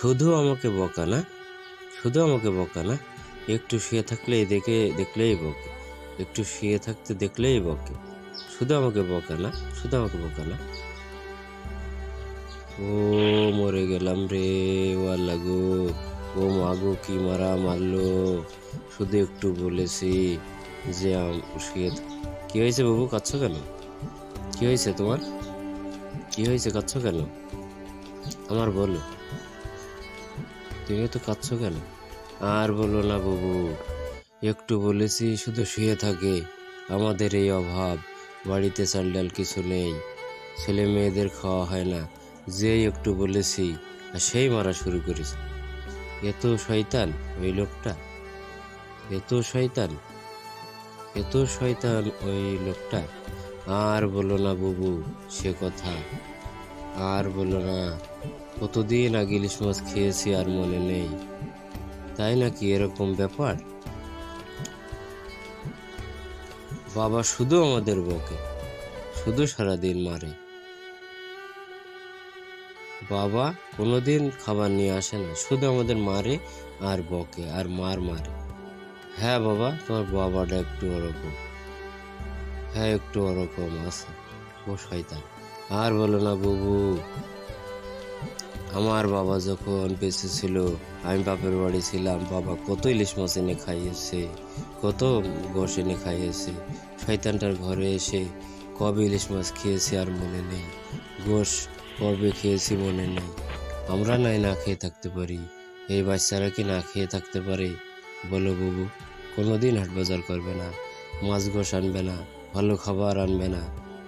শুধু আমাকে বকা না, শুধু আমাকে বকা না, একটু শুয়ে থাকলেই দেখলেই বকে, একটু শুয়ে থাকতে দেখলেই বকে, শুধু আমাকে বকা না, শুধু আমাকে বকা না। ও মরে গেলাম রে, ও আল্লাহ গো, ও মাগো কি মারা মারলো, শুধু একটু বলেছি যে শুয়ে কি হয়েছে বাবু, কাঁদছো কেন? কি হয়েছে তোমার? কি হয়েছে, কাঁদছো কেন? আমার বলো, তুমি তো কাঁদছো কেন? আর বলো না বাবু, একটু বলেছি শুধু শুয়ে থাকে। আমাদের এই অভাব, বাড়িতে চাল ডাল কিছু নেই, ছেলে মেয়েদের খাওয়া হয় না, যেই একটু বলেছি আর সেই মারা শুরু করেছে। এত শয়তান ওই লোকটা, এত শয়তান, এত শয়তান ওই লোকটা। আর বলো না বাবু সে কথা, আর বলো না। কতদিন আগে ইলিশ মাছ খেয়েছি আর মনে নেই, তাই নাকি এরকম ব্যাপার? বাবা শুধু আমাদের বকে, শুধু সারাদিন মারে। বাবা কোনোদিন খাবার নিয়ে আসে না, শুধু আমাদের মারে আর বকে আর মারে। হ্যাঁ বাবা, তোমার বাবাটা একটু ওরকম, হ্যাঁ একটু ওরকম আছে, ও শয়তান। আর বলো না বাবু, আমার বাবা যখন বেঁচে ছিল, আমি বাপের বাড়ি ছিলাম, বাবা কত ইলিশ মাছ এনে খাইয়েছে, কত গোশ এনে খাইয়েছে। শয়তানটার ঘরে এসে কবে ইলিশ মাছ খেয়েছি আর মনে নেই, গোশ কবে খেয়েছি মনে নেই। আমরা নাই না খেয়ে থাকতে পারি, এই বাচ্চারা কি না খেয়ে থাকতে পারে? বলো বাবু, কোনোদিন হাট বাজার করবে না, মাছ গোশ আনবে না, ভালো খাবার আনবে না,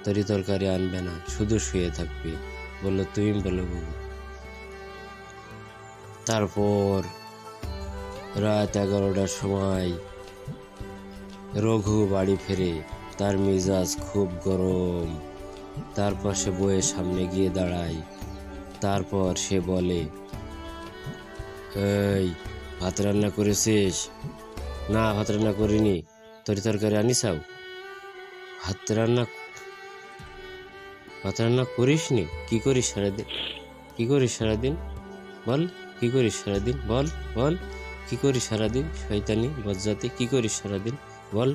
তরি তরকারি আনবে না, শুধু শুয়ে থাকবে। বলো তুমি, বলো বাবু। তারপর রাত 11টার সময় রঘু বাড়ি ফেরে, তার মেজাজ খুব গরম। তারপর সে বউয়ের সামনে গিয়ে দাঁড়ায়, তারপর সে বলে, এই ভাত রান্না করেছিস? না ভাত রান্না করিনি, তরি তরকারি আনিসাও। ভাত রান্না করিসনি? কি করিস সারাদিন, কি করিস সারাদিন বল, কি করিস সারাদিন বল, বল কি করিস সারাদিন, শয়তানি বজ্জাতি, কি করিস সারাদিন বল।